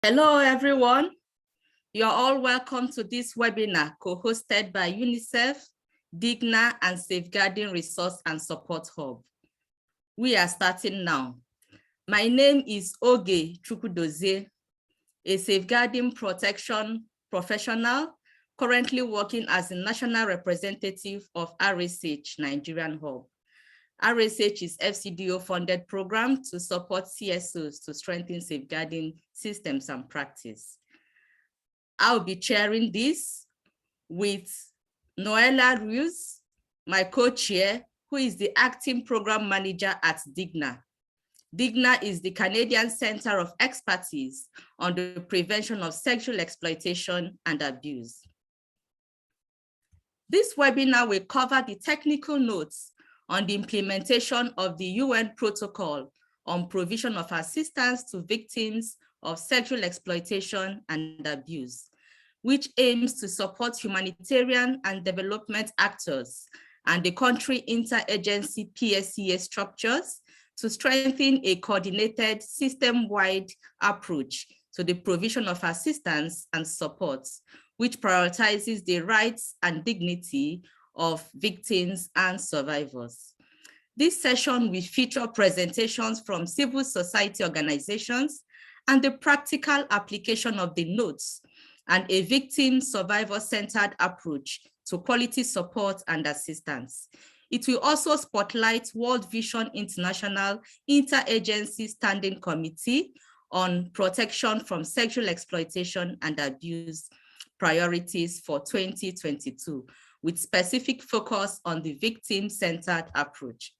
Hello, everyone. You're all welcome to this webinar co-hosted by UNICEF, Digna, and Safeguarding Resource and Support Hub. We are starting now. My name is Oge Chukwudozie, a safeguarding protection professional currently working as the national representative of RSH Nigerian Hub. RSH is FCDO-funded program to support CSOs to strengthen safeguarding systems and practice. I'll be chairing this with Noella Ruiz, my co-chair, who is the acting program manager at Digna. Digna is the Canadian Center of Expertise on the prevention of sexual exploitation and abuse. This webinar will cover the technical notes on the implementation of the UN protocol on provision of assistance to victims of sexual exploitation and abuse, which aims to support humanitarian and development actors and the country interagency PSEA structures to strengthen a coordinated system-wide approach to the provision of assistance and support, which prioritizes the rights and dignity of victims and survivors. This session will feature presentations from civil society organizations and the practical application of the notes and a victim survivor-centered approach to quality support and assistance. It will also spotlight World Vision International Interagency Standing Committee on protection from sexual exploitation and abuse priorities for 2022, with specific focus on the victim-centered approach.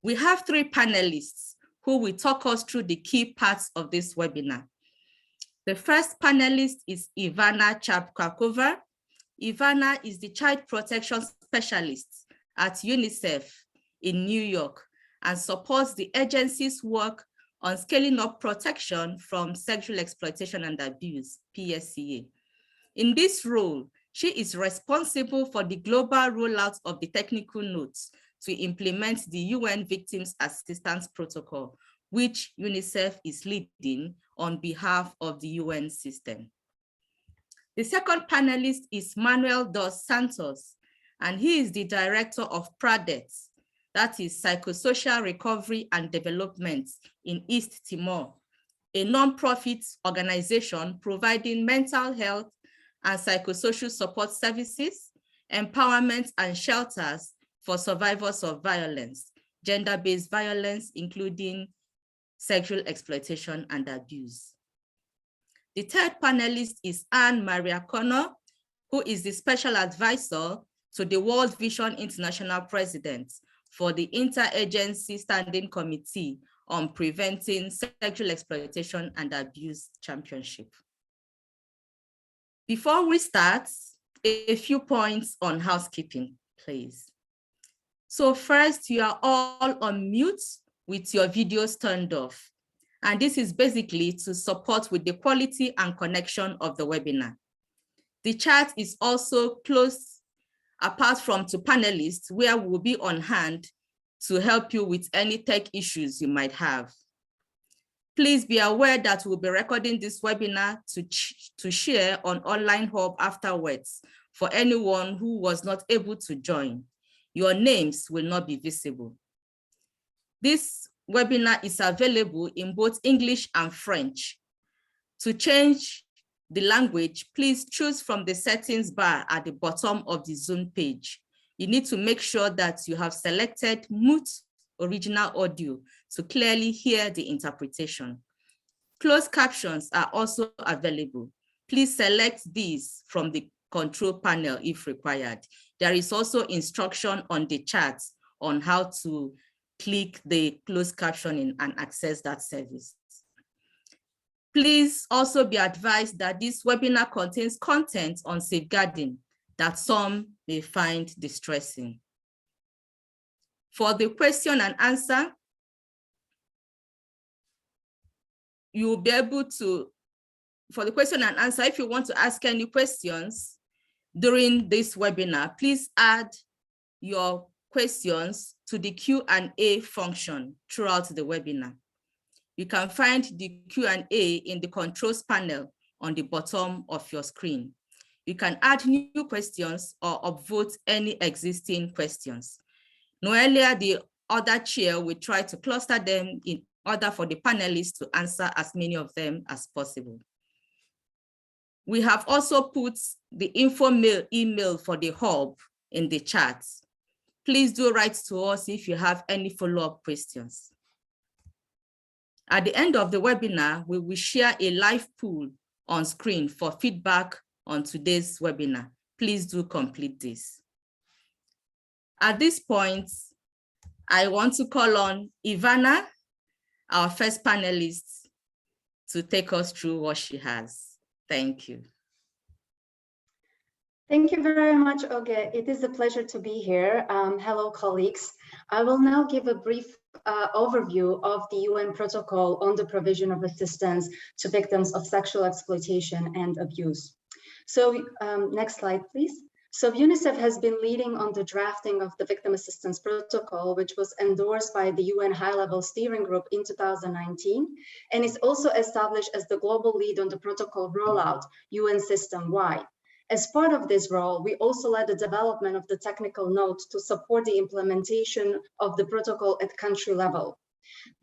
We have three panelists who will talk us through the key parts of this webinar. The first panelist is Ivana Chapkakova. Ivana is the child protection specialist at UNICEF in New York and supports the agency's work on scaling up protection from sexual exploitation and abuse, PSEA. In this role, she is responsible for the global rollout of the technical notes to implement the UN Victims Assistance Protocol, which UNICEF is leading on behalf of the UN system. The second panelist is Manuel dos Santos, and he is the director of PRADET, that is Psychosocial Recovery and Development in East Timor, a non-profit organization providing mental health and psychosocial support services, empowerment and shelters for survivors of violence, gender-based violence, including sexual exploitation and abuse. The third panelist is Anne Maria Connor, who is the special advisor to the World Vision International President for the Interagency Standing Committee on Preventing Sexual Exploitation and Abuse Championship. Before we start, a few points on housekeeping, please. So first, you are all on mute with your videos turned off. And this is basically to support with the quality and connection of the webinar. The chat is also closed apart from to panelists where we'll be on hand to help you with any tech issues you might have. Please be aware that we'll be recording this webinar to share on Online Hub afterwards for anyone who was not able to join. Your names will not be visible. This webinar is available in both English and French. To change the language, please choose from the settings bar at the bottom of the Zoom page. You need to make sure that you have selected mute original audio to clearly hear the interpretation. Closed captions are also available. Please select these from the control panel if required. There is also instruction on the chat on how to click the closed captioning and access that service. Please also be advised that this webinar contains content on safeguarding that some may find distressing. For the question and answer, you will be able to, for the question and answer, if you want to ask any questions during this webinar, please add your questions to the Q&A function throughout the webinar. You can find the Q&A in the controls panel on the bottom of your screen. You can add new questions or upvote any existing questions. Noelia, the other chair, will try to cluster them in order for the panelists to answer as many of them as possible. We have also put the info email for the hub in the chat. Please do write to us if you have any follow-up questions. At the end of the webinar, we will share a live poll on screen for feedback on today's webinar. Please do complete this. At this point, I want to call on Ivana, our first panelist, to take us through what she has. Thank you. Thank you very much, Oge. It is a pleasure to be here. Hello, colleagues. I will now give a brief overview of the UN protocol on the provision of assistance to victims of sexual exploitation and abuse. So next slide, please. So UNICEF has been leading on the drafting of the Victim Assistance Protocol, which was endorsed by the UN High-Level Steering Group in 2019, and is also established as the global lead on the protocol rollout, UN system-wide. As part of this role, we also led the development of the technical note to support the implementation of the protocol at country level.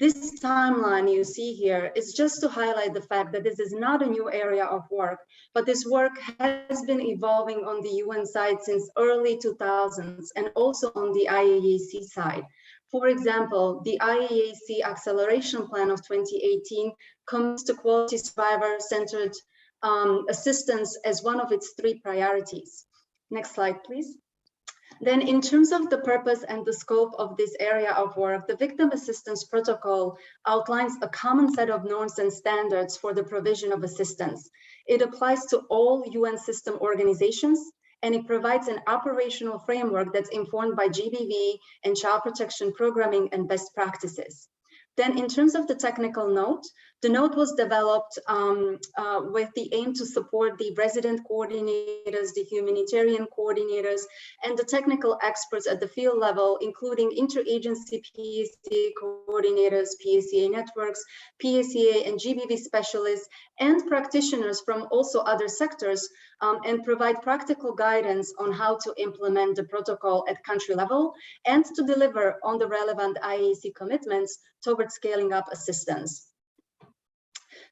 This timeline you see here is just to highlight the fact that this is not a new area of work, but this work has been evolving on the UN side since early 2000s and also on the IASC side. For example, the IASC Acceleration Plan of 2018 commits to quality survivor-centered assistance as one of its 3 priorities. Next slide, please. Then in terms of the purpose and the scope of this area of work, the Victim Assistance Protocol outlines a common set of norms and standards for the provision of assistance. It applies to all UN system organizations, and it provides an operational framework that's informed by GBV and child protection programming and best practices. Then in terms of the technical note, the note was developed with the aim to support the resident coordinators, the humanitarian coordinators, and the technical experts at the field level, including interagency PSEA coordinators, PSEA networks, PSEA and GBV specialists, and practitioners from also other sectors, and provide practical guidance on how to implement the protocol at country level and to deliver on the relevant IASC commitments towards scaling up assistance.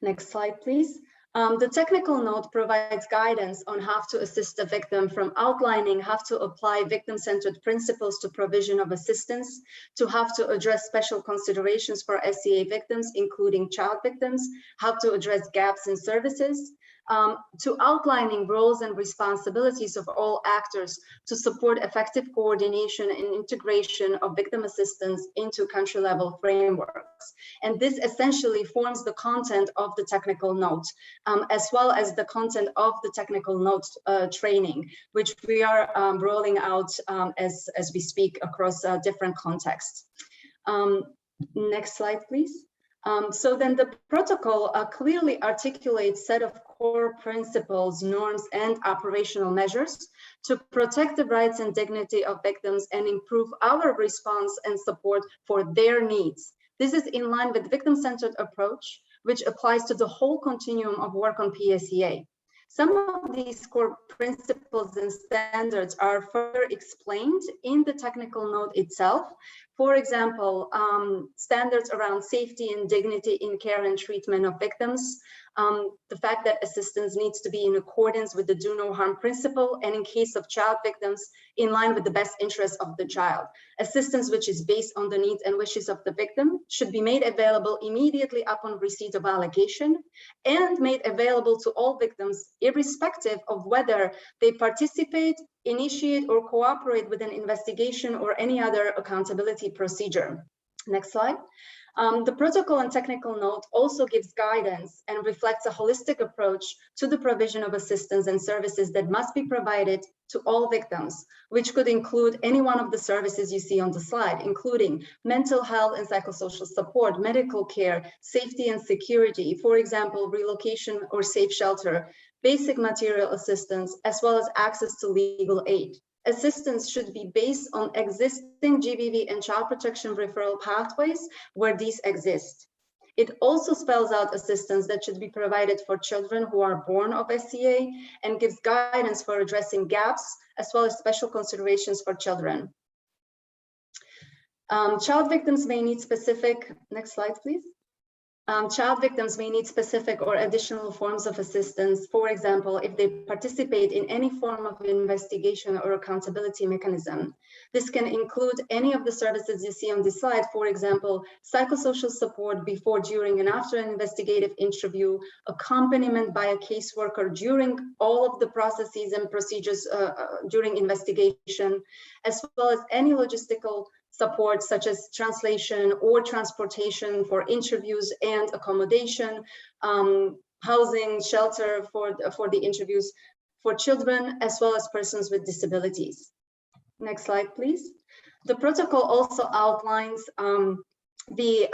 Next slide, please. The technical note provides guidance on how to assist the victim, from outlining how to apply victim-centered principles to provision of assistance, to how to address special considerations for SEA victims, including child victims, how to address gaps in services, to outlining roles and responsibilities of all actors to support effective coordination and integration of victim assistance into country-level frameworks. And this essentially forms the content of the technical note, as well as the content of the technical note training, which we are rolling out as we speak across different contexts. Next slide, please. So then the protocol clearly articulates a set of core principles, norms, and operational measures to protect the rights and dignity of victims and improve our response and support for their needs. This is in line with victim-centered approach, which applies to the whole continuum of work on PSEA. Some of these core principles and standards are further explained in the technical note itself. For example, standards around safety and dignity in care and treatment of victims, the fact that assistance needs to be in accordance with the do no harm principle, and in case of child victims, in line with the best interest of the child. Assistance which is based on the needs and wishes of the victim should be made available immediately upon receipt of allegation and made available to all victims, irrespective of whether they participate, initiate, or cooperate with an investigation or any other accountability procedure. Next slide. The protocol and technical note also gives guidance and reflects a holistic approach to the provision of assistance and services that must be provided to all victims, which could include any one of the services you see on the slide, including mental health and psychosocial support, medical care, safety and security, for example, relocation or safe shelter, basic material assistance, as well as access to legal aid. Assistance should be based on existing GBV and child protection referral pathways where these exist. It also spells out assistance that should be provided for children who are born of SEA and gives guidance for addressing gaps, as well as special considerations for children. Child victims may need specific, next slide, please. Child victims may need specific or additional forms of assistance. For example, if they participate in any form of investigation or accountability mechanism. This can include any of the services you see on this slide. For example, psychosocial support before, during, and after an investigative interview, accompaniment by a caseworker during all of the processes and procedures during investigation, as well as any logistical support such as translation or transportation for interviews and accommodation, housing, shelter for the interviews for children, as well as persons with disabilities. Next slide, please. The protocol also outlines the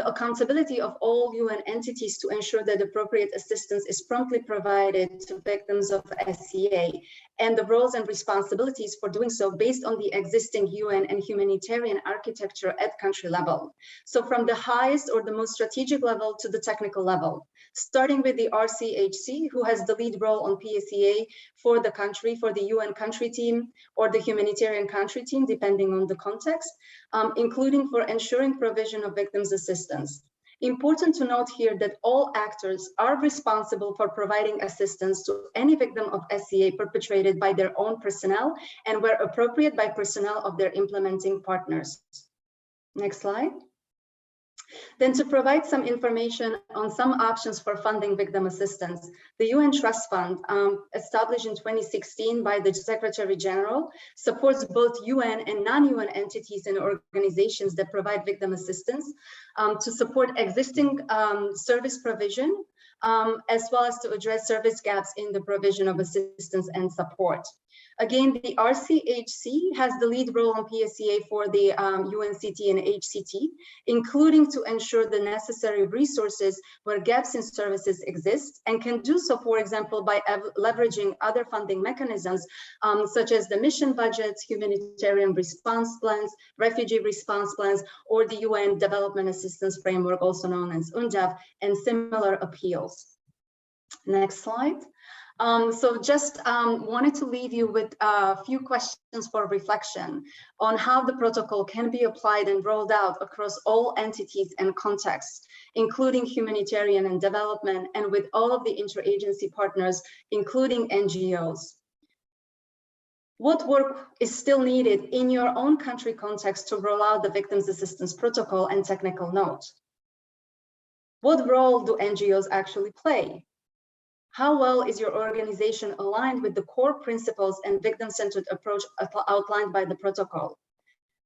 accountability of all UN entities to ensure that appropriate assistance is promptly provided to victims of SEA, and the roles and responsibilities for doing so based on the existing UN and humanitarian architecture at country level. So from the highest or the most strategic level to the technical level, starting with the RCHC, who has the lead role on PSEA for the country, for the UN country team or the humanitarian country team, depending on the context, including for ensuring provision of victims' assistance. Important to note here that all actors are responsible for providing assistance to any victim of SEA perpetrated by their own personnel and where appropriate by personnel of their implementing partners. Next slide. Then to provide some information on some options for funding victim assistance, the UN Trust Fund, established in 2016 by the Secretary General, supports both UN and non-UN entities and organizations that provide victim assistance to support existing service provision, as well as to address service gaps in the provision of assistance and support. Again, the RCHC has the lead role on PSEA for the UNCT and HCT, including to ensure the necessary resources where gaps in services exist, and can do so, for example, by leveraging other funding mechanisms, such as the mission budgets, humanitarian response plans, refugee response plans, or the UN Development Assistance Framework, also known as UNDAF, and similar appeals. Next slide. So just wanted to leave you with a few questions for reflection on how the protocol can be applied and rolled out across all entities and contexts, including humanitarian and development, and with all of the interagency partners, including NGOs. What work is still needed in your own country context to roll out the Victims Assistance Protocol and technical note? What role do NGOs actually play? How well is your organization aligned with the core principles and victim-centered approach outlined by the protocol?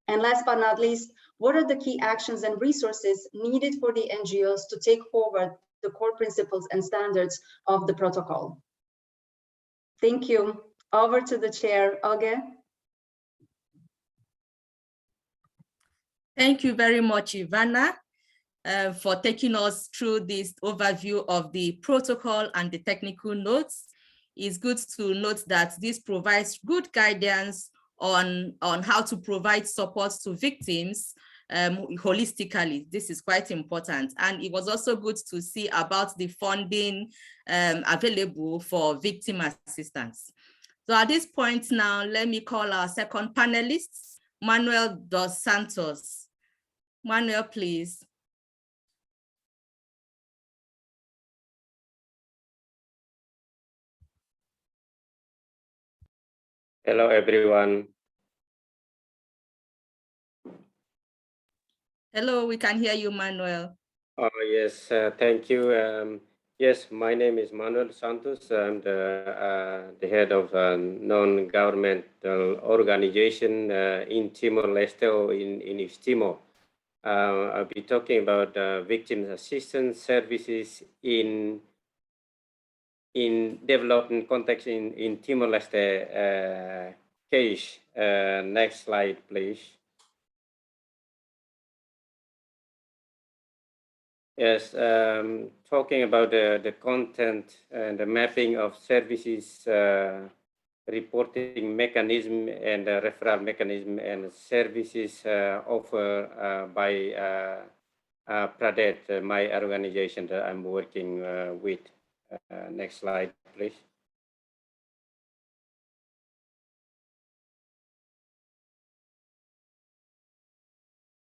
And last but not least, what are the key actions and resources needed for the NGOs to take forward the core principles and standards of the protocol? Thank you. Over to the chair, Oge. Thank you very much, Ivana, for taking us through this overview of the protocol and the technical notes. It's good to note that this provides good guidance on how to provide support to victims holistically. This is quite important. And it was also good to see about the funding available for victim assistance. So at this point now, let me call our second panelist, Manuel dos Santos. Manuel, please. Hello, everyone. Hello, we can hear you, Manuel. Yes, thank you. Yes, my name is Manuel Santos. I'm the head of a non-governmental organization in Timor-Leste, in East Timor. I'll be talking about victim assistance services in development context in Timor-Leste case. Next slide, please. Yes, talking about the content and the mapping of services, reporting mechanism and referral mechanism and services offered by Pradet, my organization that I'm working with. Next slide, please.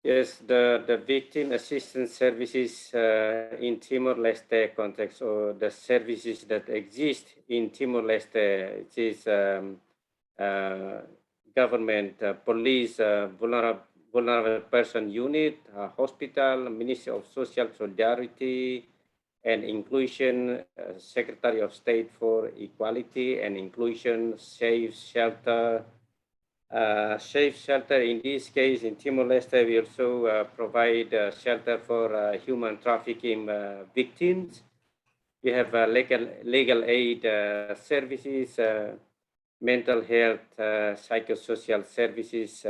Yes, the victim assistance services in Timor-Leste context, or the services that exist in Timor-Leste, it is government, police, vulnerable person unit, hospital, Ministry of Social Solidarity and Inclusion, Secretary of State for Equality and Inclusion, Safe Shelter. Safe shelter, in this case, in Timor-Leste, we also provide shelter for human trafficking victims. We have legal aid services, mental health, psychosocial services,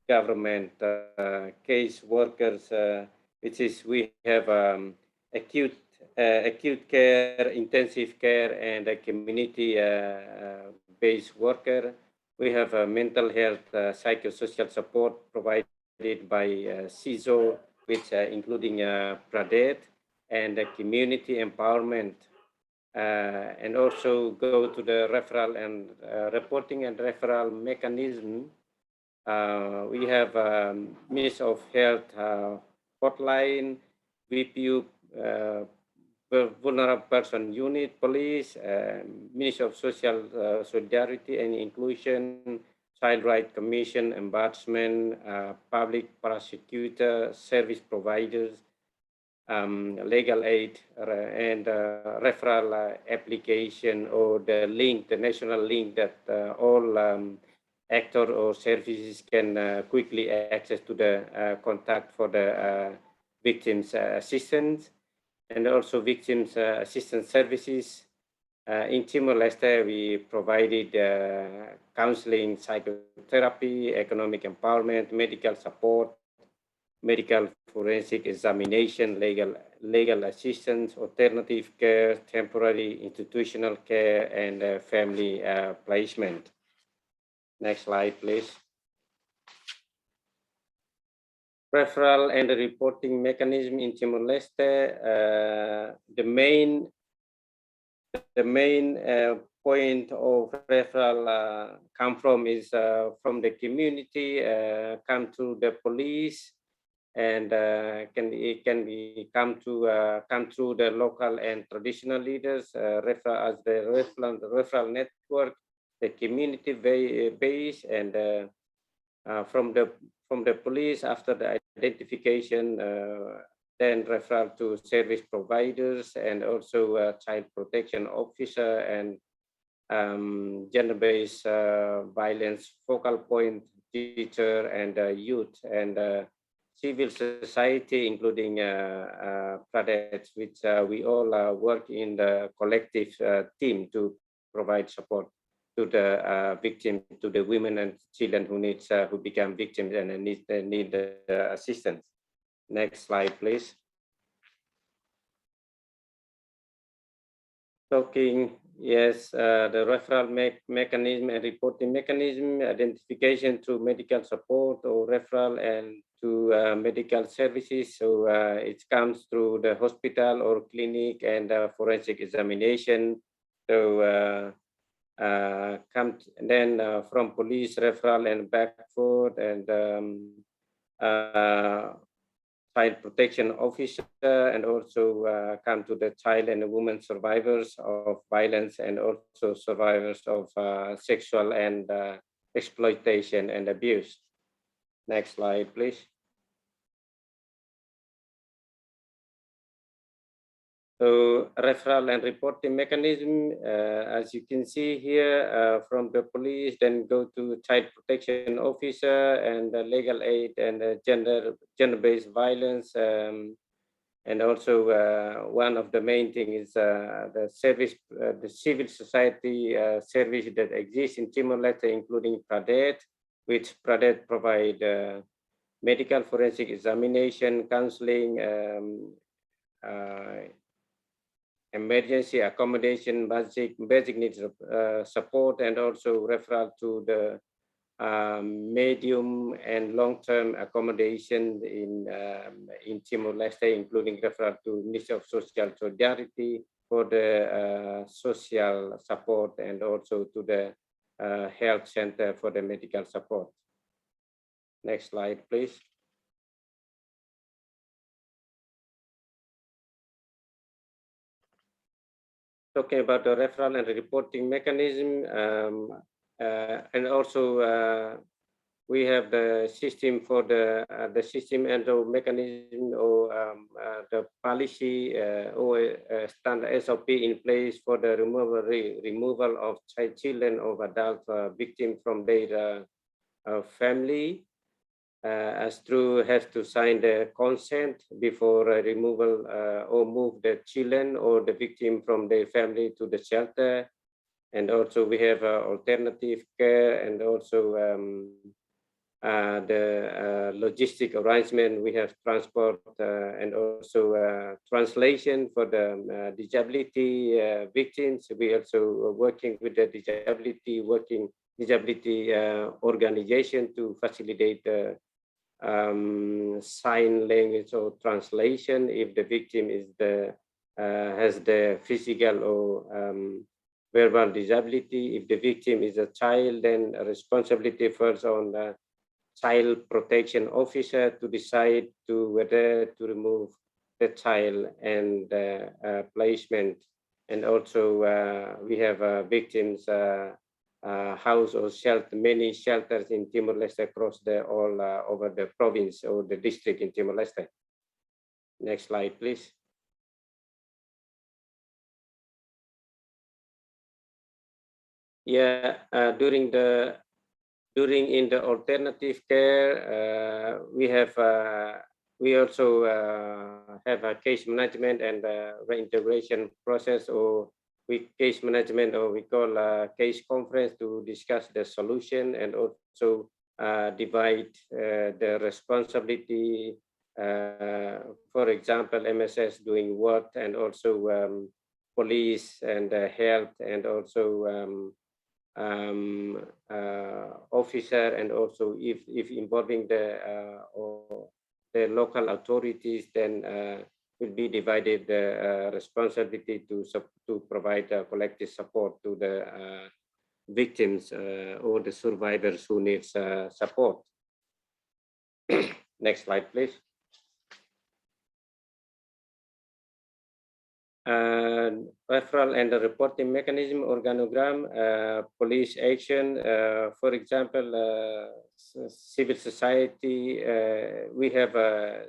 government case workers, which is we have acute care, intensive care, and a community based worker. We have mental health, psychosocial support provided by CISO, which including Pradet, and community empowerment, and also go to the referral and reporting and referral mechanism. We have Ministry of Health hotline, VPU, vulnerable person unit, police, Ministry of Social Solidarity and Inclusion, Child Rights Commission, Ombudsman, public prosecutor, service providers, legal aid, and referral application, or the link, the national link that all actors or services can quickly access to the contact for the victims assistance, and also victims assistance services. In Timor-Leste, we provided counseling, psychotherapy, economic empowerment, medical support, medical forensic examination, legal assistance, alternative care, temporary institutional care, and family placement. Next slide, please. Referral and reporting mechanism in Timor-Leste. The main point of referral come from is from the community, come to the police, and it can be come through the local and traditional leaders, as the referral network, the community base, and from the police after the identification, then referral to service providers, and also child protection officer, and gender-based violence focal point teacher, and youth, and civil society, including Pradets, which we all work in the collective team to provide support to the victim, to the women and children who become victims and need assistance. Next slide, please. Talking, yes, the referral mechanism and reporting mechanism, identification to medical support or referral and to medical services. So it comes through the hospital or clinic and forensic examination. So then from police referral and back forth, and child protection officer, and also come to the child and women survivors of violence, and also survivors of sexual and exploitation and abuse. Next slide, please. So referral and reporting mechanism, as you can see here, from the police, then go to child protection officer, and legal aid, and gender-based violence, and also one of the main things is the service, the civil society service that exists in Timor-Leste, including Pradet, which Pradet provide medical forensic examination, counseling, emergency accommodation, basic needs support, and also referral to the medium and long-term accommodation in Timor-Leste, including referral to Ministry of Social Solidarity for the social support, and also to the health center for the medical support. Next slide, please. Talking about the referral and reporting mechanism, and also we have the system for the system and the mechanism, or the policy or standard SOP in place for the removal of children or adult victims from their family. As true has to sign the consent before removal or move the children or the victim from their family to the shelter. And also we have alternative care, and also the logistic arrangement. We have transport and also translation for the disability victims. We also working with the disability organization to facilitate sign language or translation if the victim is has the physical or verbal disability. If the victim is a child, then a responsibility falls on the child protection officer to decide whether to remove the child and placement. And also we have victims house or shelter, many shelters in Timor-Leste across all over the province or the district in Timor-Leste. Next slide, please. Yeah, during in the alternative care, we also have a case management and reintegration process, or case management, or we call a case conference to discuss the solution, and also divide the responsibility. For example, MSS doing what, and also police and health, and also officer, and also if involving the local authorities, then will be divided the responsibility to provide collective support to the victims or the survivors who need support. Next slide, please. Referral and the reporting mechanism organogram, police action, for example, civil society, we have a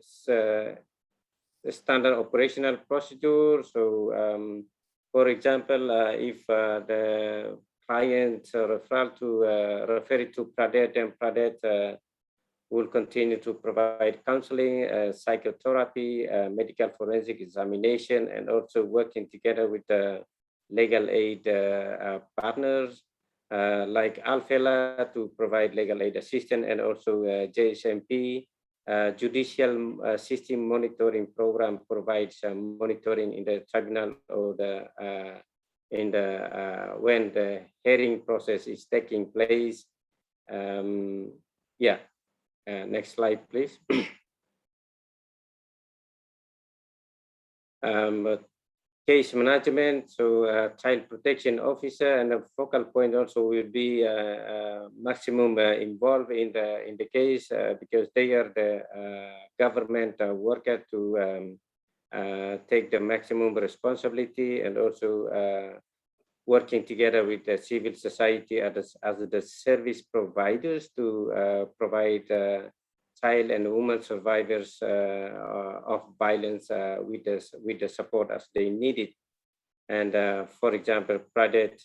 standard operational procedure. So for example, if the client referral to refer it to Pradet, and Pradet will continue to provide counseling, psychotherapy, medical forensic examination, and also working together with the legal aid partners like Alfela to provide legal aid assistance, and also JSMP. Judicial system monitoring program provides monitoring in the tribunal or the when the hearing process is taking place. Yeah. Next slide, please. Case management, so child protection officer and a focal point also will be maximum involved in the case because they are the government worker to take the maximum responsibility, and also working together with the civil society as the service providers to provide child and women survivors of violence with the support as they need it. And for example, Pradet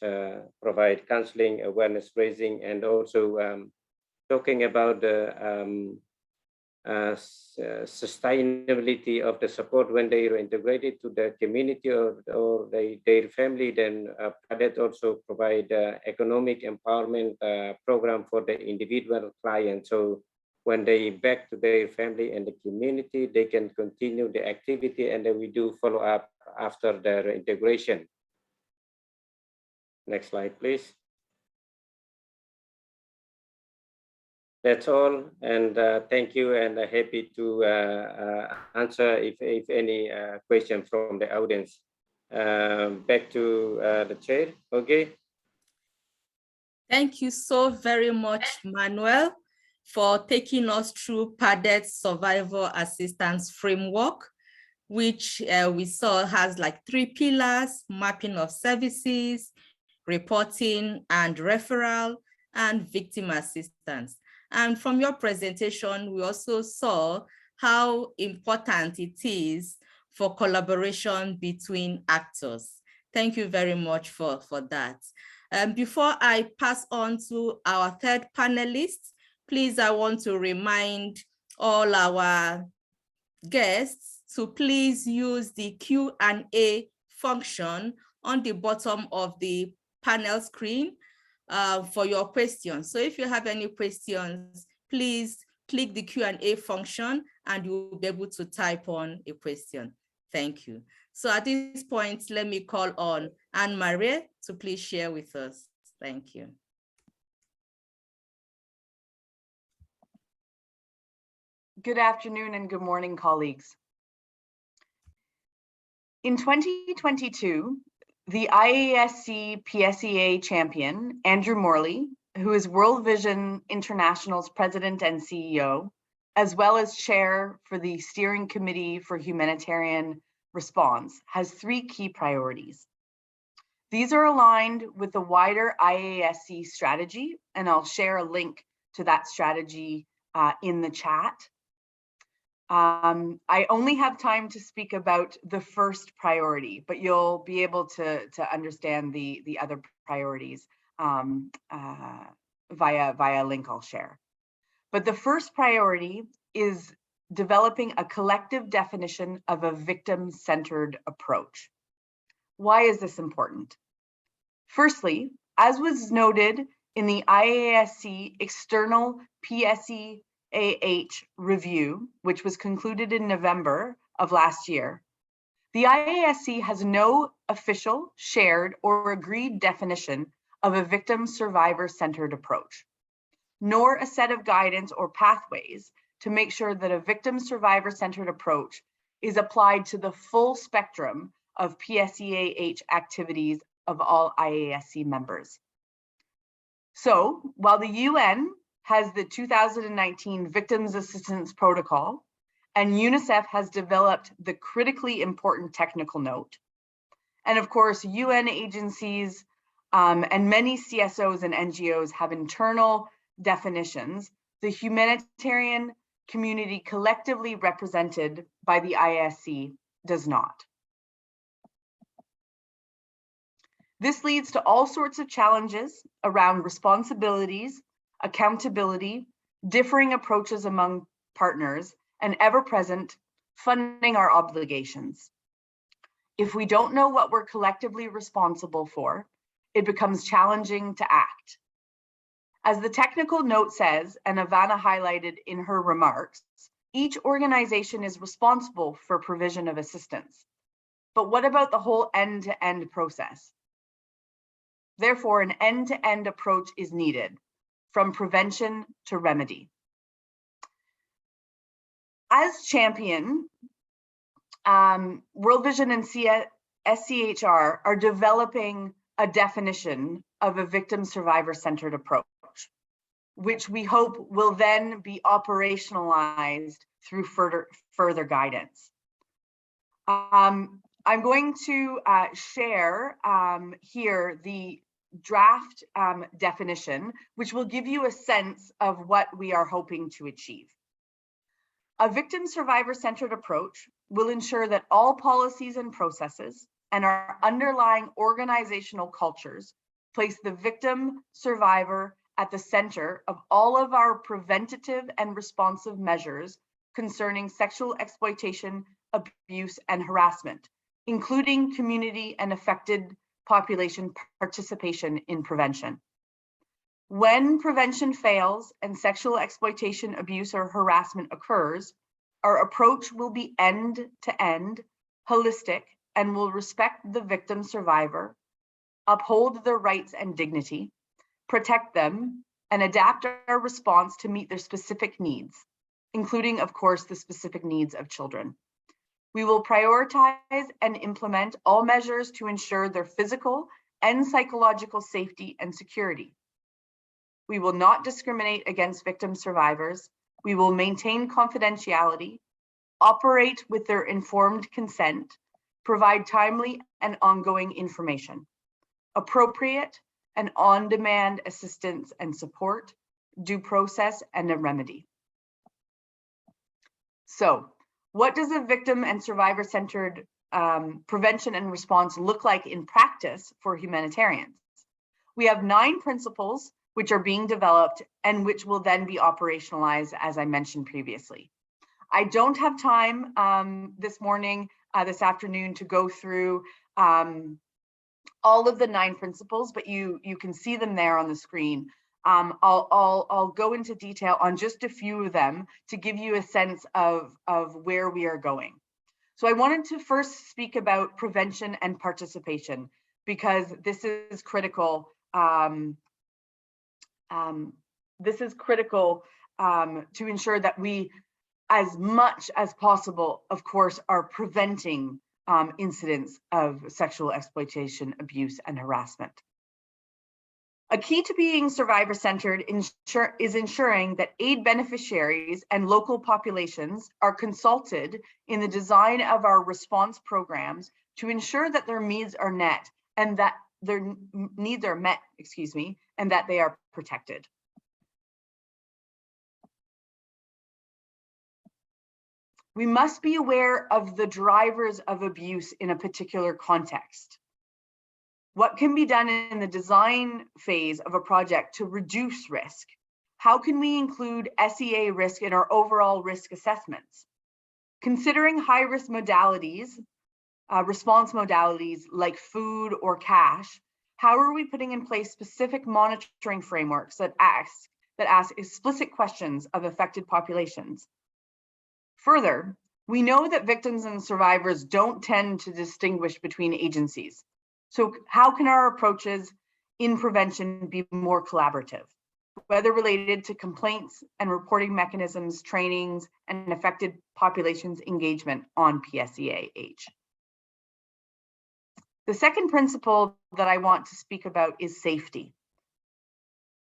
provide counseling, awareness raising, and also talking about the sustainability of the support when they are integrated to the community or their family. Then Pradet also provide economic empowerment program for the individual client. So when they back to their family and the community, they can continue the activity, and then we do follow up after their integration. Next slide, please. That's all, and thank you, and happy to answer if any question from the audience. Back to the chair. Okay. Thank you so very much, Manuel, for taking us through PADET's survival assistance framework, which we saw has like 3 pillars: mapping of services, reporting and referral, and victim assistance. And from your presentation, we also saw how important it is for collaboration between actors. Thank you very much for that. Before I pass on to our third panelist, please, I want to remind all our guests to please use the Q&A function on the bottom of the panel screen for your questions. So if you have any questions, please click the Q&A function and you'll be able to type on a question. Thank you. So at this point, let me call on Anne-Marie to please share with us. Thank you. Good afternoon and good morning, colleagues. In 2022, the IASC PSEA champion, Andrew Morley, who is World Vision International's president and CEO, as well as chair for the Steering Committee for Humanitarian Response, has 3 key priorities. These are aligned with the wider IASC strategy, and I'll share a link to that strategy in the chat. I only have time to speak about the first priority, but you'll be able to understand the other priorities via a link I'll share. But the first priority is developing a collective definition of a victim-centered approach. Why is this important? Firstly, as was noted in the IASC external PSEA review, which was concluded in November of last year, the IASC has no official, shared, or agreed definition of a victim-survivor-centered approach, nor a set of guidance or pathways to make sure that a victim-survivor-centered approach is applied to the full spectrum of PSEA activities of all IASC members. So, while the UN has the 2019 Victims Assistance Protocol, and UNICEF has developed the critically important technical note, and of course, UN agencies and many CSOs and NGOs have internal definitions, the humanitarian community collectively represented by the IASC does not. This leads to all sorts of challenges around responsibilities, accountability, differing approaches among partners, and ever-present funding our obligations. If we don't know what we're collectively responsible for, it becomes challenging to act. As the technical note says, and Ivana highlighted in her remarks, each organization is responsible for provision of assistance. But what about the whole end-to-end process? Therefore, an end-to-end approach is needed, from prevention to remedy. As champion, World Vision and SCHR are developing a definition of a victim-survivor-centered approach, which we hope will then be operationalized through further guidance. I'm going to share here the draft definition, which will give you a sense of what we are hoping to achieve. A victim-survivor-centered approach will ensure that all policies and processes and our underlying organizational cultures place the victim-survivor at the center of all of our preventative and responsive measures concerning sexual exploitation, abuse, and harassment, including community and affected population participation in prevention. When prevention fails and sexual exploitation, abuse, or harassment occurs, our approach will be end-to-end, holistic, and will respect the victim survivor, uphold their rights and dignity, protect them, and adapt our response to meet their specific needs, including, of course, the specific needs of children. We will prioritize and implement all measures to ensure their physical and psychological safety and security. We will not discriminate against victim survivors. We will maintain confidentiality, operate with their informed consent, provide timely and ongoing information, appropriate and on-demand assistance and support, due process, and a remedy. So, what does a victim and survivor-centered prevention and response look like in practice for humanitarians? We have 9 principles which are being developed and which will then be operationalized, as I mentioned previously. I don't have time this afternoon to go through all of the 9 principles, but you can see them there on the screen. I'll go into detail on just a few of them to give you a sense of where we are going. So I wanted to first speak about prevention and participation, because this is critical. This is critical to ensure that we, as much as possible, of course, are preventing incidents of sexual exploitation, abuse, and harassment. A key to being survivor-centered is ensuring that aid beneficiaries and local populations are consulted in the design of our response programs to ensure that their needs are met and that and that they are protected. We must be aware of the drivers of abuse in a particular context. What can be done in the design phase of a project to reduce risk? How can we include SEA risk in our overall risk assessments? Considering high-risk modalities, response modalities like food or cash, how are we putting in place specific monitoring frameworks that ask explicit questions of affected populations? Further, we know that victims and survivors don't tend to distinguish between agencies. So how can our approaches in prevention be more collaborative, whether related to complaints and reporting mechanisms, trainings, and affected populations' engagement on PSEA-H? The second principle that I want to speak about is safety.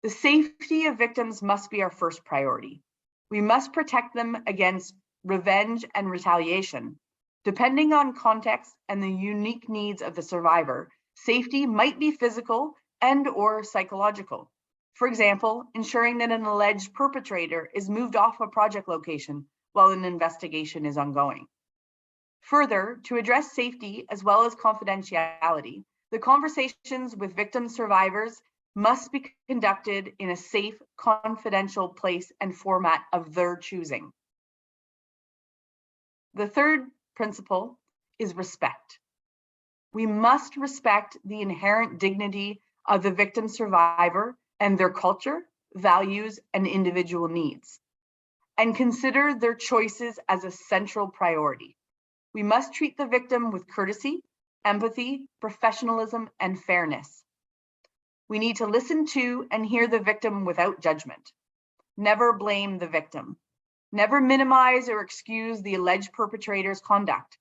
The safety of victims must be our first priority. We must protect them against revenge and retaliation. Depending on context and the unique needs of the survivor, safety might be physical and/or psychological. For example, ensuring that an alleged perpetrator is moved off a project location while an investigation is ongoing. Further, to address safety as well as confidentiality, the conversations with victim survivors must be conducted in a safe, confidential place and format of their choosing. The third principle is respect. We must respect the inherent dignity of the victim survivor and their culture, values, and individual needs, and consider their choices as a central priority. We must treat the victim with courtesy, empathy, professionalism, and fairness. We need to listen to and hear the victim without judgment. Never blame the victim. Never minimize or excuse the alleged perpetrator's conduct.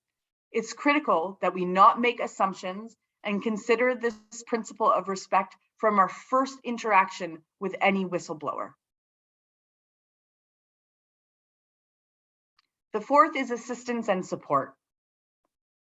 It's critical that we not make assumptions and consider this principle of respect from our first interaction with any whistleblower. The fourth is assistance and support.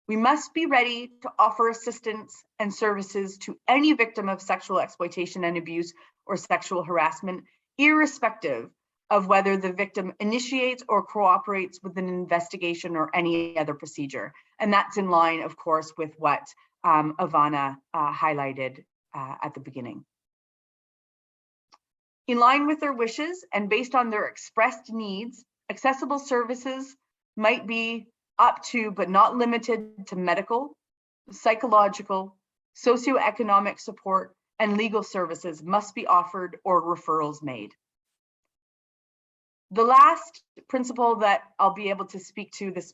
We must be ready to offer assistance and services to any victim of sexual exploitation and abuse or sexual harassment, irrespective of whether the victim initiates or cooperates with an investigation or any other procedure. And that's in line, of course, with what Ivana highlighted at the beginning. In line with their wishes and based on their expressed needs, accessible services might be up to, but not limited to, medical, psychological, socioeconomic support, and legal services must be offered or referrals made. The last principle that I'll be able to speak to this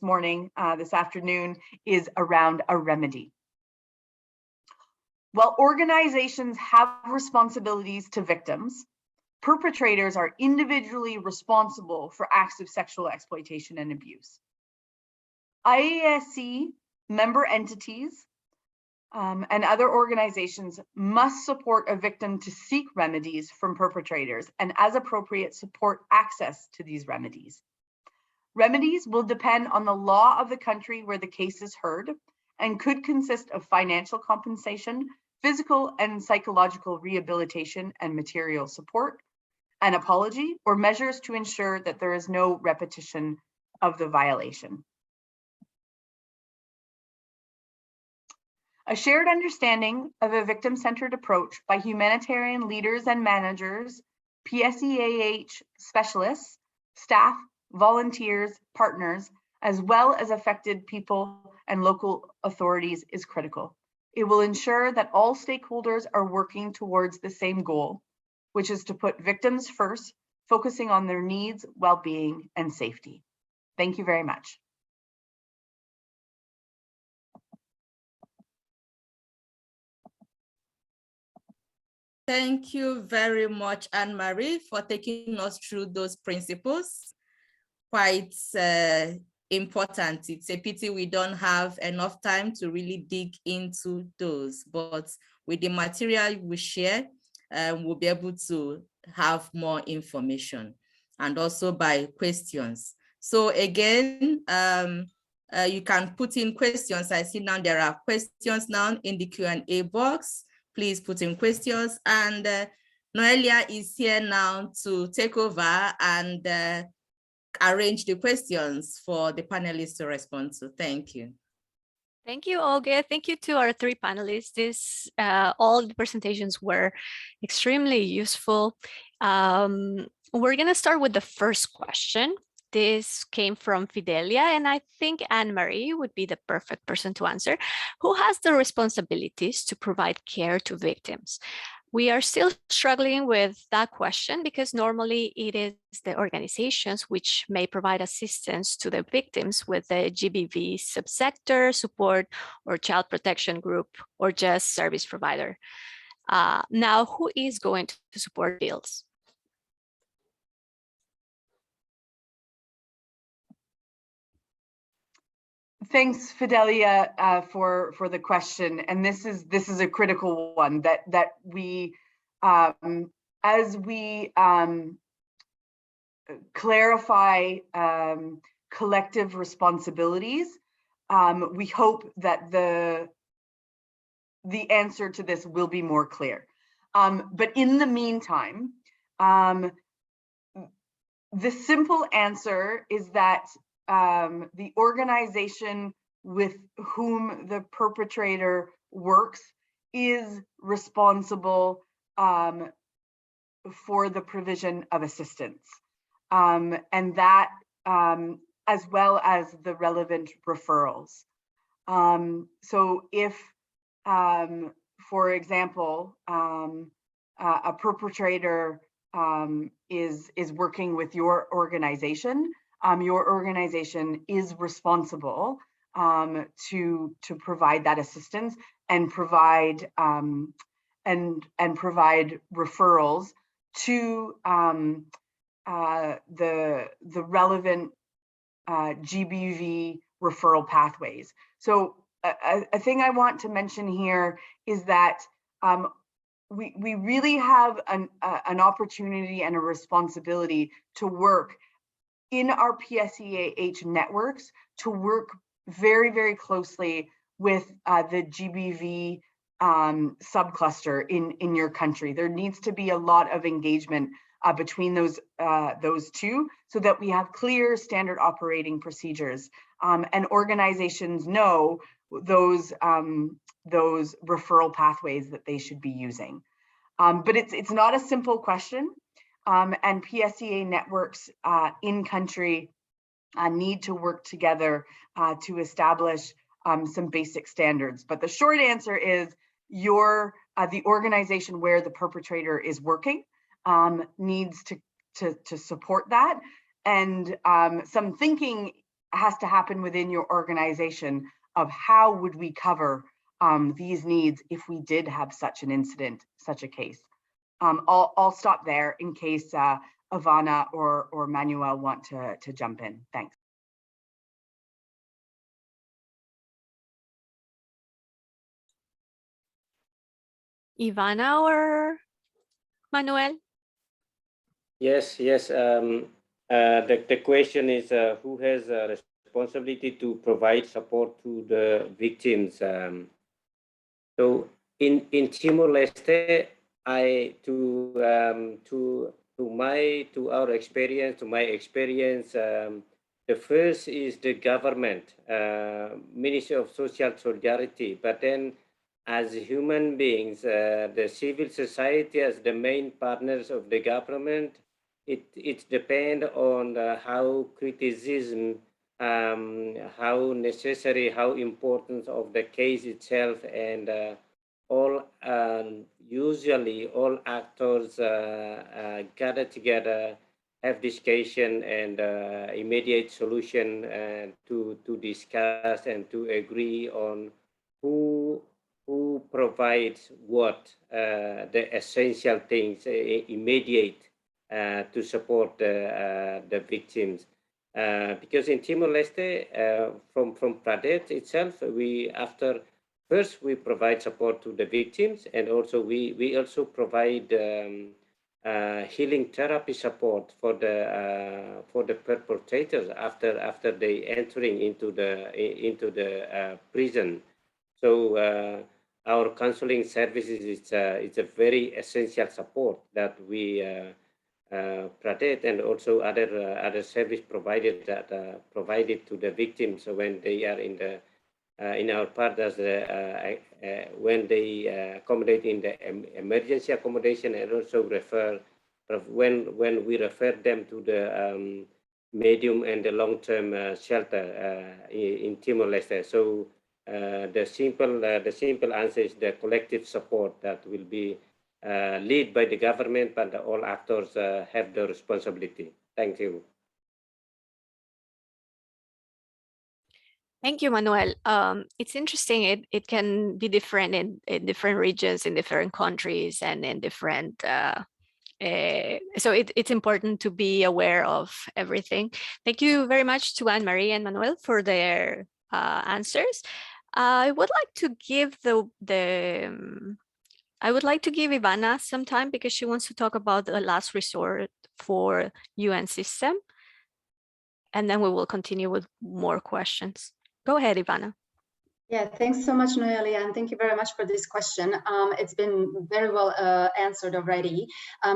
afternoon, is around a remedy. While organizations have responsibilities to victims, perpetrators are individually responsible for acts of sexual exploitation and abuse. IASC member entities and other organizations must support a victim to seek remedies from perpetrators and, as appropriate, support access to these remedies. Remedies will depend on the law of the country where the case is heard and could consist of financial compensation, physical and psychological rehabilitation and material support, an apology, or measures to ensure that there is no repetition of the violation. A shared understanding of a victim-centered approach by humanitarian leaders and managers, PSEA specialists, staff, volunteers, partners, as well as affected people and local authorities is critical. It will ensure that all stakeholders are working towards the same goal, which is to put victims first, focusing on their needs, well-being, and safety. Thank you very much. Thank you very much, Anne-Marie, for taking us through those principles. Quite important. It's a pity we don't have enough time to really dig into those, but with the material we share, we'll be able to have more information, and also by questions. So again, you can put in questions. I see now there are questions now in the Q&A box. Please put in questions, and Noelia is here now to take over and arrange the questions for the panelists to respond to. Thank you. Thank you, Olga. Thank you to our three panelists. All the presentations were extremely useful. We're going to start with the first question. This came from Fidelia, and I think Anne-Marie would be the perfect person to answer. Who has the responsibilities to provide care to victims? We are still struggling with that question because normally it is the organizations which may provide assistance to the victims with the GBV subsector support or child protection group or just service provider. Now, who is going to support bills? Thanks, Fidelia, for the question, and this is a critical one that we, as we clarify collective responsibilities, we hope that the answer to this will be more clear. But in the meantime, the simple answer is that the organization with whom the perpetrator works is responsible for the provision of assistance, and that as well as the relevant referrals. So if, for example, a perpetrator is working with your organization is responsible to provide that assistance and provide provide referrals to the relevant GBV referral pathways. So a thing I want to mention here is that we really have an opportunity and a responsibility to work in our PSEA networks, to work very, very closely with the GBV subcluster in your country. There needs to be a lot of engagement between those two, so that we have clear standard operating procedures, and organizations know those referral pathways that they should be using. But it's not a simple question. And PSEA networks in country need to work together to establish some basic standards. But the short answer is the organization where the perpetrator is working needs to support that. And some thinking has to happen within your organization of how would we cover these needs if we did have such an incident, such a case. I'll stop there in case Ivana or Manuel want to jump in. Thanks. Ivana or Manuel? Yes. The question is who has a responsibility to provide support to the victims. So in Timor-Leste, to my experience, the first is the government, Ministry of Social Solidarity, but then as human beings, the civil society as the main partners of the government, it depends on how criticism, how necessary, how important of the case itself, and usually all actors gather together, have discussion and immediate solution to discuss and to agree on who provides what, the essential things immediate to support the victims. Because in Timor-Leste, from Pradet itself, first we provide support to the victims, and also we also provide healing therapy support for the perpetrators after they entering into the prison. So our counseling services it's a very essential support that we Pradet and also other service providers that provided to the victims when they are in our part as when they accommodate in the emergency accommodation, and also when we refer them to the medium and the long-term shelter in Timor-Leste. So the simple answer is the collective support that will be led by the government, but all actors have the responsibility. Thank you. Thank you, Manuel. It's interesting. It can be different in different regions, in different countries, and in different. So it's important to be aware of everything. Thank you very much to Anne-Marie and Manuel for their answers. I would like to give Ivana some time because she wants to talk about the last resort for UN system, and then we will continue with more questions. Go ahead, Ivana. Yeah, thanks so much, Noelia, and thank you very much for this question. It's been very well answered already.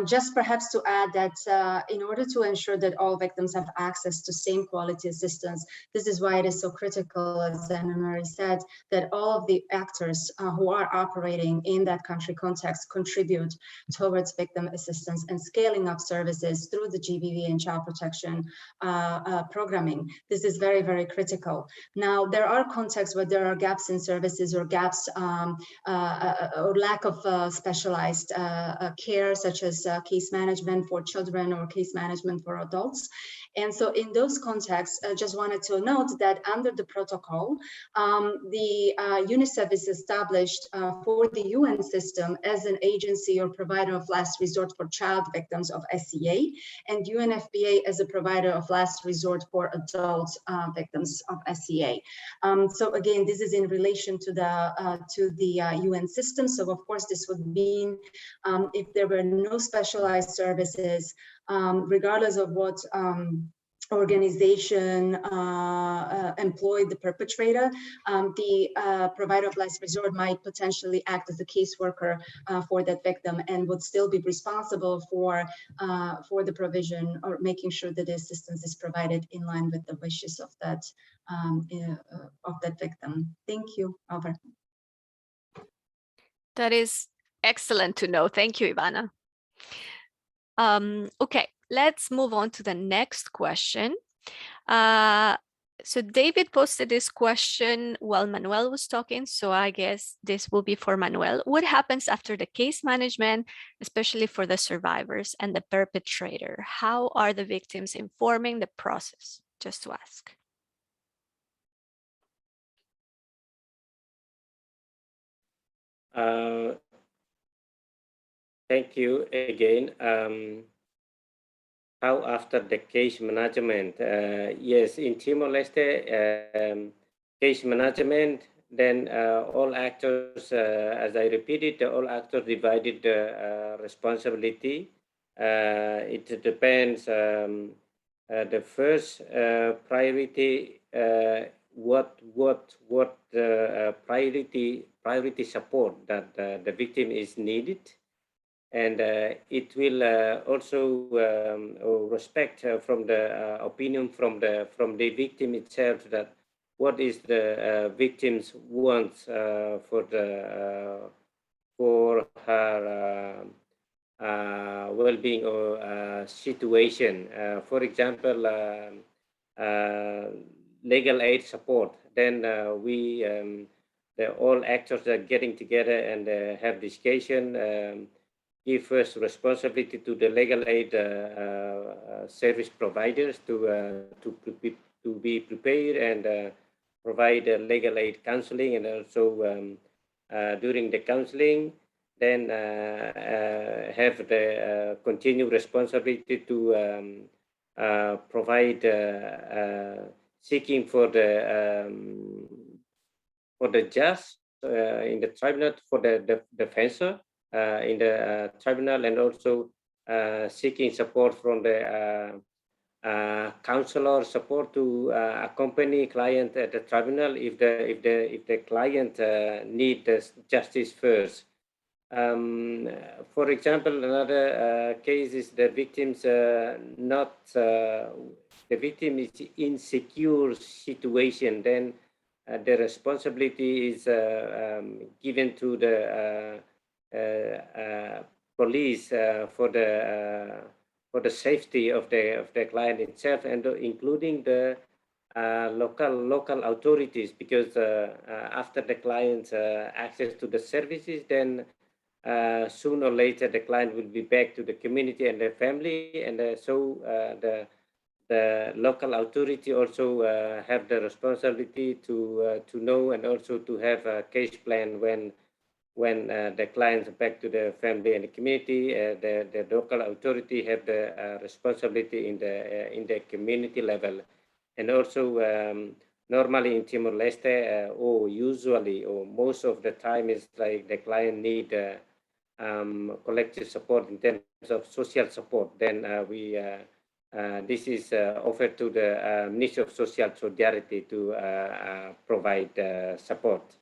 Just perhaps to add that in order to ensure that all victims have access to same quality assistance, this is why it is so critical, as Anna-Marie said, that all of the actors who are operating in that country context contribute towards victim assistance and scaling up services through the GBV and child protection programming. This is very, very critical. Now, there are contexts where there are gaps in services or gaps or lack of specialized care, such as case management for children or case management for adults. And so in those contexts, I just wanted to note that under the protocol, the UNICEF is established for the UN system as an agency or provider of last resort for child victims of SEA, and UNFPA as a provider of last resort for adult victims of SEA. So again, this is in relation to the UN system. So of course, this would mean if there were no specialized services, regardless of what organization employed the perpetrator, the provider of last resort might potentially act as a caseworker for that victim and would still be responsible for the provision or making sure that the assistance is provided in line with the wishes of that victim. Thank you. Over. That is excellent to know. Thank you, Ivana. Okay, let's move on to the next question. So David posted this question while Manuel was talking, so I guess this will be for Manuel. What happens after the case management, especially for the survivors and the perpetrator? How are the victims informing the process? Just to ask. Thank you again. How after the case management? Yes, in Timor-Leste, case management, then all actors, as I repeated, all actors divided the responsibility. It depends. The first priority, what priority support that the victim is needed, and it will also respect from the opinion from the victim itself, that what is the victim's wants for her well-being or situation. For example, legal aid support. Then all actors are getting together and have discussion. Give first responsibility to the legal aid service providers to be prepared and provide legal aid counseling, and also during the counseling, then have the continued responsibility to provide seeking for the judge in the tribunal, for the defensor in the tribunal, and also seeking support from the counselor support to accompany client at the tribunal if the client need justice first. For example, another case is the victim's the victim is in secure situation. Then the responsibility is given to the police for the safety of the client itself, and including the local authorities, because after the client's access to the services, then sooner or later the client will be back to the community and the family, and so the local authority also have the responsibility to know and also to have a case plan when the clients back to the family and the community. The local authority have the responsibility in the community level, and also normally in Timor-Leste, or usually, or most of the time, is like the client need collective support in terms of social support. Then this is offered to the Ministry of Social Solidarity to provide support.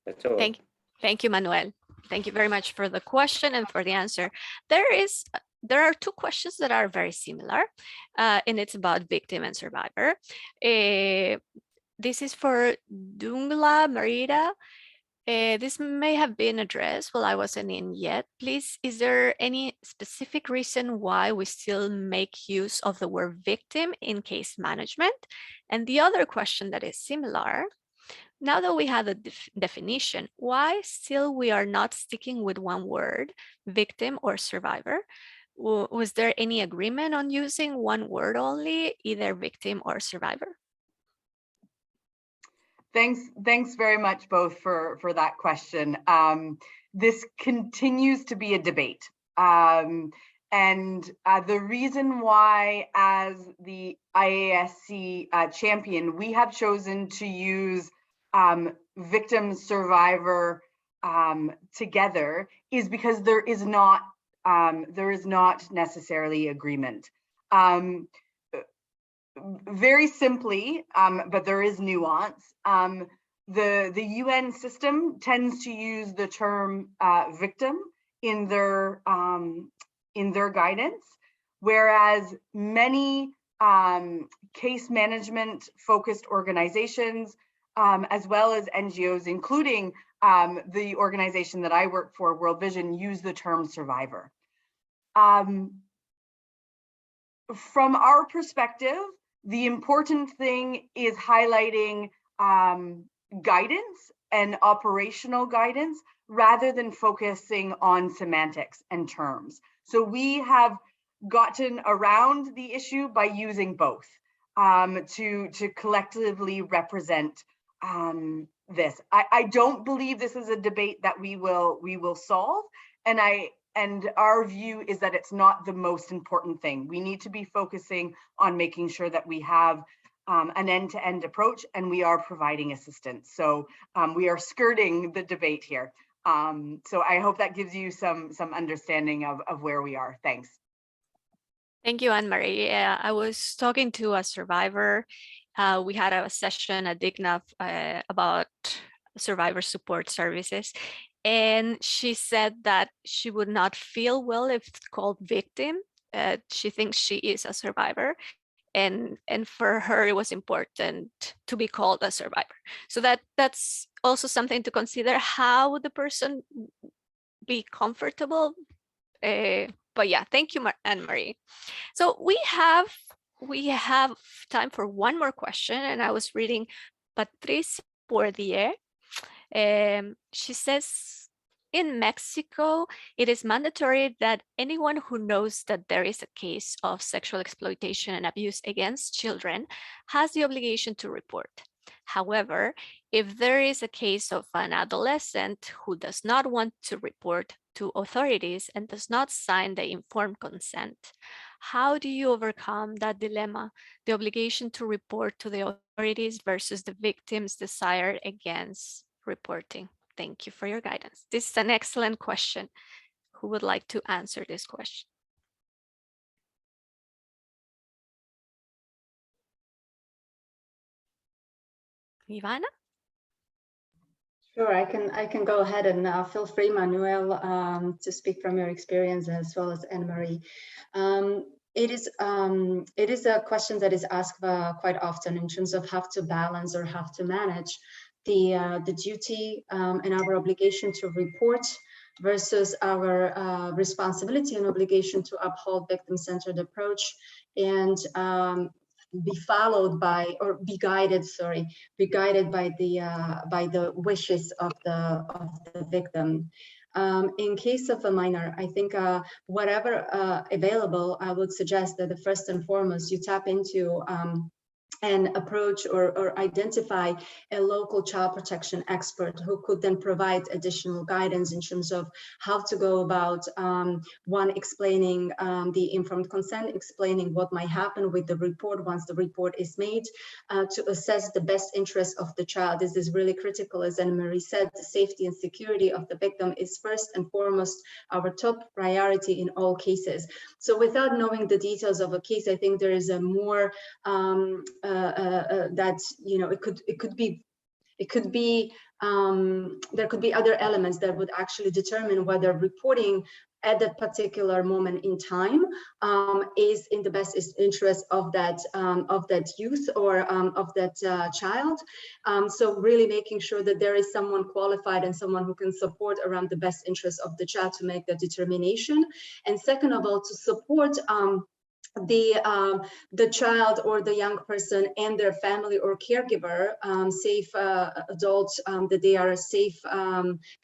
That's all. Thank you, Manuel. Thank you very much for the question and for the answer. There are two questions that are very similar, and it's about victim and survivor. This is for Dungla Marita. This may have been addressed while I wasn't in yet. Please, is there any specific reason why we still make use of the word victim in case management? And the other question that is similar, now that we have a definition, why still we are not sticking with one word, victim or survivor? Was there any agreement on using one word only, either victim or survivor? Thanks very much both for that question. This continues to be a debate. And the reason why, as the IASC champion, we have chosen to use victim, survivor together is because there is not necessarily agreement. Very simply, but there is nuance. The UN system tends to use the term victim in their guidance, whereas many case management focused organizations, as well as NGOs, including the organization that I work for, World Vision, use the term survivor. From our perspective, the important thing is highlighting guidance and operational guidance rather than focusing on semantics and terms. So we have gotten around the issue by using both to collectively represent this. I don't believe this is a debate that we will solve, and our view is that it's not the most important thing. We need to be focusing on making sure that we have an end-to-end approach, and we are providing assistance. So we are skirting the debate here. So I hope that gives you some understanding of where we are. Thanks. Thank you, Anne-Marie. I was talking to a survivor. We had a session at DIGNAF about survivor support services. And she said that she would not feel well if it's called victim. She thinks she is a survivor. And for her, it was important to be called a survivor. So that's also something to consider, how the person be comfortable. But yeah, thank you, Anne-Marie. So we have time for one more question, and I was reading Patricia Bourdier. She says, in Mexico, it is mandatory that anyone who knows that there is a case of sexual exploitation and abuse against children has the obligation to report. However, if there is a case of an adolescent who does not want to report to authorities and does not sign the informed consent, how do you overcome that dilemma, the obligation to report to the authorities versus the victim's desire against reporting? Thank you for your guidance. This is an excellent question. Who would like to answer this question? Ivana? Sure, I can go ahead and feel free, Manuel, to speak from your experience as well as Anne-Marie. It is a question that is asked quite often in terms of how to balance or how to manage the duty and our obligation to report versus our responsibility and obligation to uphold victim-centered approach and be followed by, or be guided by the wishes of the victim. In case of a minor, I think whatever available, I would suggest that the first and foremost you tap into and approach or identify a local child protection expert who could then provide additional guidance in terms of how to go about one, explaining the informed consent, explaining what might happen with the report once the report is made, to assess the best interest of the child. This is really critical. As Anne-Marie said, the safety and security of the victim is first and foremost our top priority in all cases. So without knowing the details of a case, I think there is a more that, you know, there could be other elements that would actually determine whether reporting at that particular moment in time is in the best interest of that youth or of that child. So really making sure that there is someone qualified and someone who can support around the best interest of the child to make that determination. And second of all, to support the child or the young person and their family or caregiver, safe adults that they are safe,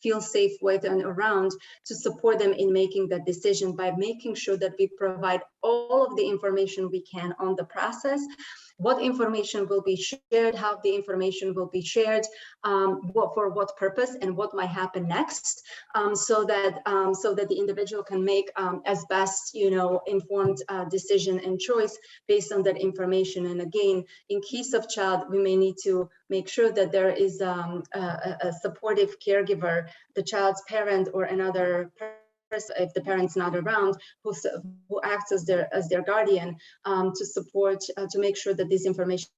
feel safe with and around, to support them in making that decision by making sure that we provide all of the information we can on the process, what information will be shared, how the information will be shared, for what purpose, and what might happen next, so that the individual can make as best, you know, informed decision and choice based on that information. And again, in case of child, we may need to make sure that there is a supportive caregiver, the child's parent or another person, if the parent's not around, who acts as their guardian, to support, to make sure that this information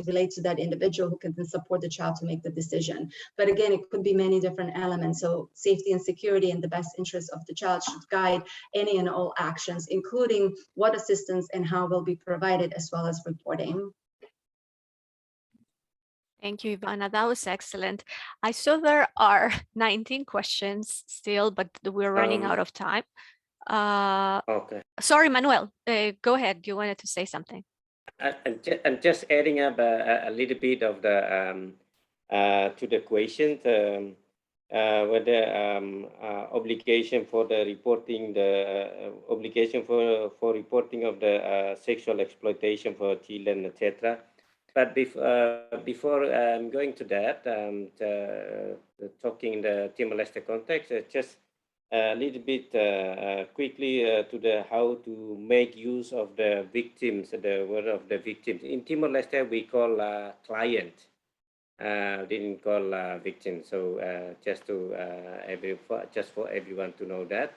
relates to that individual who can then support the child to make the decision. But again, it could be many different elements. So safety and security and the best interest of the child should guide any and all actions, including what assistance and how will be provided, as well as reporting. Thank you, Ivana. That was excellent. I saw there are 19 questions still, but we're running out of time. Okay. Sorry, Manuel, go ahead. You wanted to say something. I'm just adding up a little bit of the to the question, whether obligation for the reporting, the obligation for reporting of the sexual exploitation for children, etc. But before going to that, talking in the Timor-Leste context, just a little bit quickly to the how to make use of the victims, the word of the victims. In Timor-Leste, we call client, didn't call victim. So just to just for everyone to know that.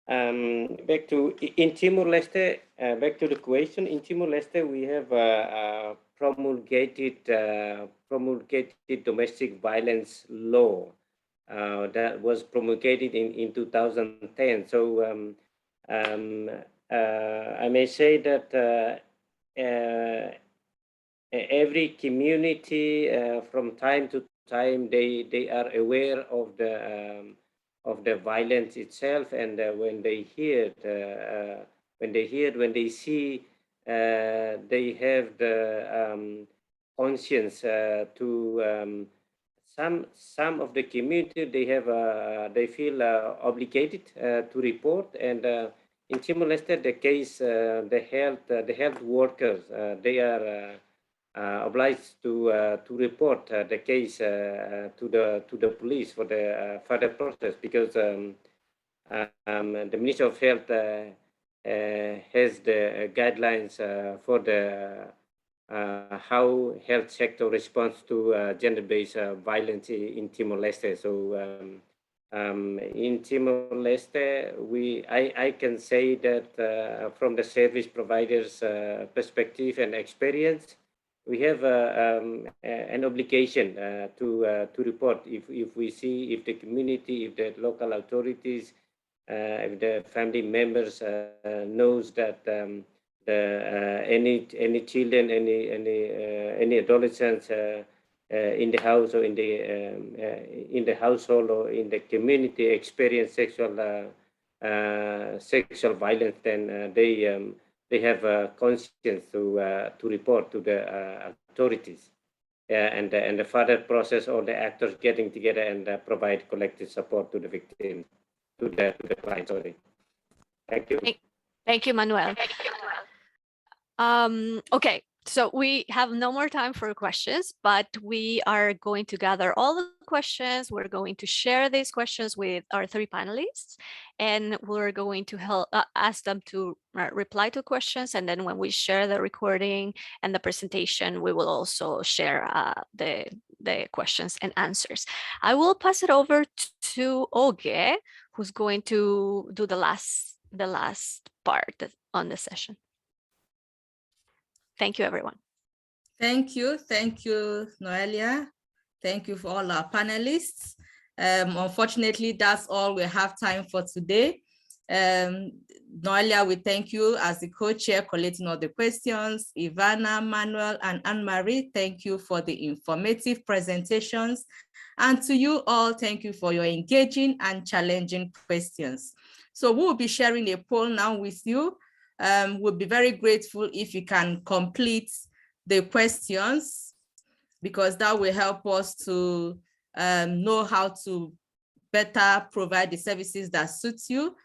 Back to in Timor-Leste, back to the question. In Timor-Leste, we have promulgated domestic violence law that was promulgated in 2010. So I may say that every community from time to time they are aware of the violence itself, and when they see, they have the conscience to some of the community, they feel obligated to report. And in Timor-Leste, the case, the health workers, they are obliged to report the case to the police for the further process, because the Ministry of Health has the guidelines for the how health sector responds to gender-based violence in Timor-Leste. So in Timor-Leste, I can say that from the service providers' perspective and experience, we have an obligation to report if we see, if the community, if the local authorities, if the family members knows that any children, any adolescents in the house or in the household or in the community experience sexual violence, then they have a conscience to report to the authorities, and the further process, or the actors getting together and provide collective support to the victim, to the client. Sorry. Thank you. Thank you, Manuel. Okay, so we have no more time for questions, but we are going to gather all the questions. We're going to share these questions with our three panelists, and we're going to help ask them to reply to questions. And then when we share the recording and the presentation, we will also share the questions and answers. I will pass it over to Oge, who's going to do the last part on the session. Thank you, everyone. Thank you, Noelia. Thank you for all our panelists. Unfortunately, that's all we have time for today. Noelia, we thank you as the co-chair collating all the questions. Ivana, Manuel, and Anne-Marie, thank you for the informative presentations. And to you all, thank you for your engaging and challenging questions. So we'll be sharing a poll now with you. We'll be very grateful if you can complete the questions, because that will help us to know how to better provide the services that suit you.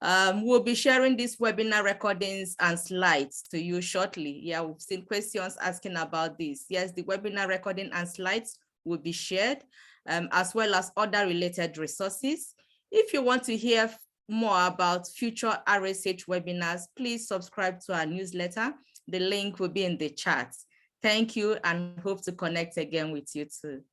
We'll be sharing these webinar recordings and slides to you shortly. Yeah, we've seen questions asking about this. Yes, the webinar recording and slides will be shared, as well as other related resources. If you want to hear more about future RSH webinars, please subscribe to our newsletter. The link will be in the chat. Thank you, and hope to connect again with you too.